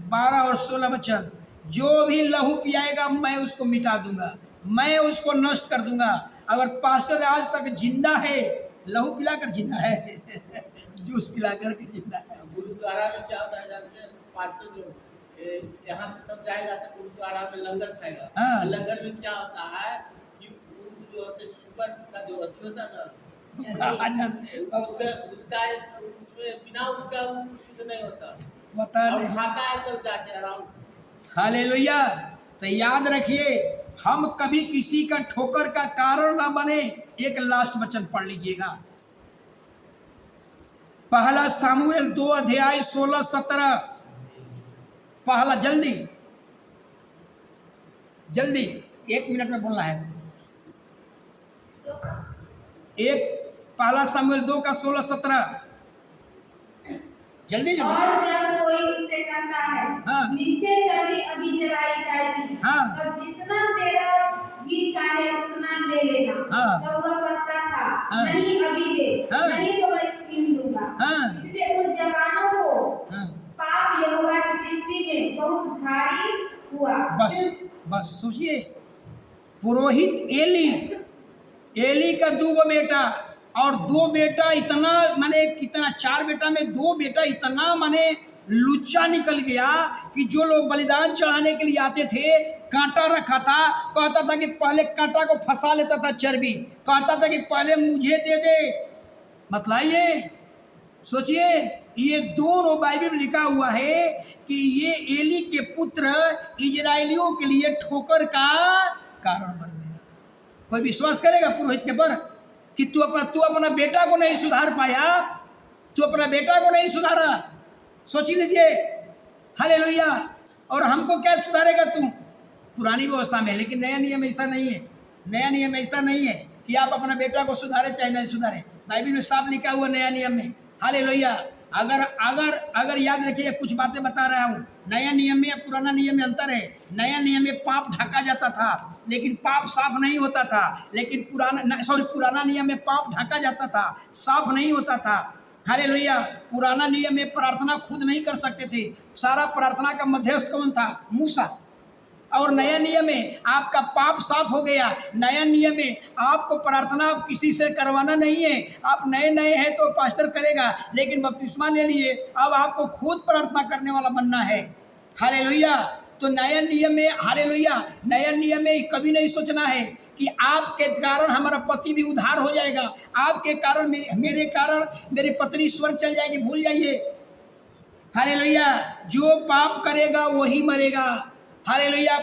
12 और 16 वचन, जो भी लहू पिलाएगा मैं उसको मिटा दूंगा, मैं उसको नष्ट कर दूंगा। अगर पास्टर आज तक जिंदा है, लहू पिलाकर जिंदा है, जूस पिलाकर के जिंदा है। गुरुद्वारा में क्या होता है जानते हैं? पास्टर लोग यहाँ से सब जाएगा तो गुरुद्वारा में लंगर खाएगा। हाँ। लंगर में क्या होता है कि जो होते सुपर का जो अथी होता है ना, उसमें बिना उसका शुद्ध नहीं होता, बता और खाता है सब जाके आराम से। हालेलुया। तो याद रखिए, हम कभी किसी का ठोकर का कारण ना बने। एक लास्ट वचन पढ़ लीजिएगा, पहला सामुएल 2 अध्याय 16-17। पहला, जल्दी 1 मिनट में बोलना है। एक पहला सामुएल 2 का 16-17। जल्दी जल्दी। और जब कोई उससे कहता है हाँ। निश्चय चर्बी अभी जलाई जाएगी, हाँ। तब जितना तेरा जी चाहे उतना ले लेना। हाँ। तब वह कहता था हाँ। नहीं अभी दे, हाँ। नहीं तो मैं छीन लूंगा। हाँ। इसलिए उन जवानों को हाँ। पाप यहोवा की दृष्टि में बहुत भारी हुआ। बस सोचिए, पुरोहित एली का 2 बेटा, और 2 बेटा इतना माने कितना, 4 बेटा में 2 बेटा इतना माने लुच्चा निकल गया कि जो लोग बलिदान चढ़ाने के लिए आते थे, कांटा रखा था, कहता था कि पहले कांटा को फंसा लेता था चर्बी, कहता था कि पहले मुझे दे दे। मतलाइए, सोचिए, ये दोनों बाइबल में लिखा हुआ है कि ये एली के पुत्र इजराइलियों के लिए ठोकर का कारण बन गया। कोई विश्वास करेगा पुरोहित के पर कि तू अपना बेटा को नहीं सुधार पाया, तू अपना बेटा को नहीं सुधारा? सोच लीजिए, हालेलुया। और हमको क्या सुधारेगा तू? पुरानी व्यवस्था में, लेकिन नया नियम ऐसा नहीं है। नया नियम ऐसा नहीं है कि आप अपना बेटा को सुधारे चाहे नहीं सुधारे। बाइबल में साफ लिखा हुआ नया नियम में, हालेलुया। अगर याद रखिए, कुछ बातें बता रहा हूँ। नया नियम में पुराना नियम में अंतर है। नया नियम में पाप ढका जाता था, लेकिन पाप साफ नहीं होता था। लेकिन पुराना नियम में पाप ढका जाता था, साफ नहीं होता था। हालेलुया। पुराना नियम में प्रार्थना खुद नहीं कर सकते थे, सारा प्रार्थना का मध्यस्थ कौन था? मूसा। और नया नियम में आपका पाप साफ हो गया। नया नियम में आपको प्रार्थना किसी से करवाना नहीं है। आप नए हैं तो पास्टर करेगा, लेकिन बपतिस्मा ले लिए, अब आपको खुद प्रार्थना करने वाला बनना है। हालेलुया। तो नया नियम में, हालेलुया, नया नियम में कभी नहीं सोचना है कि आपके कारण हमारा पति भी उद्धार हो जाएगा, आपके कारण मेरे कारण मेरी पत्नी स्वर्ग चल जाएगी। भूल जाइए। हालेलुया। जो पाप करेगा वही मरेगा। हालेलुया।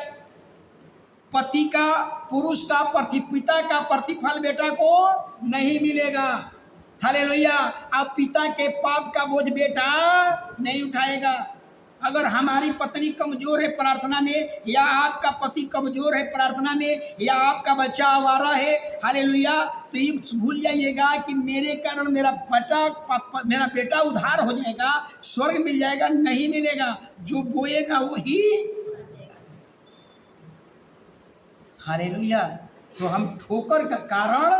पति का, पुरुष का, पिता का प्रतिफल बेटा को नहीं मिलेगा। हालेलुया। अब पिता के पाप का बोझ बेटा नहीं उठाएगा। अगर हमारी पत्नी कमजोर है प्रार्थना में, या आपका पति कमजोर है प्रार्थना में, या आपका बच्चा आवारा है, हालेलुया, तो ये भूल जाइएगा कि मेरे कारण मेरा बेटा उद्धार हो जाएगा, स्वर्ग मिल जाएगा। नहीं मिलेगा। जो बोएगा वही। हालेलुया। तो हम ठोकर का कारण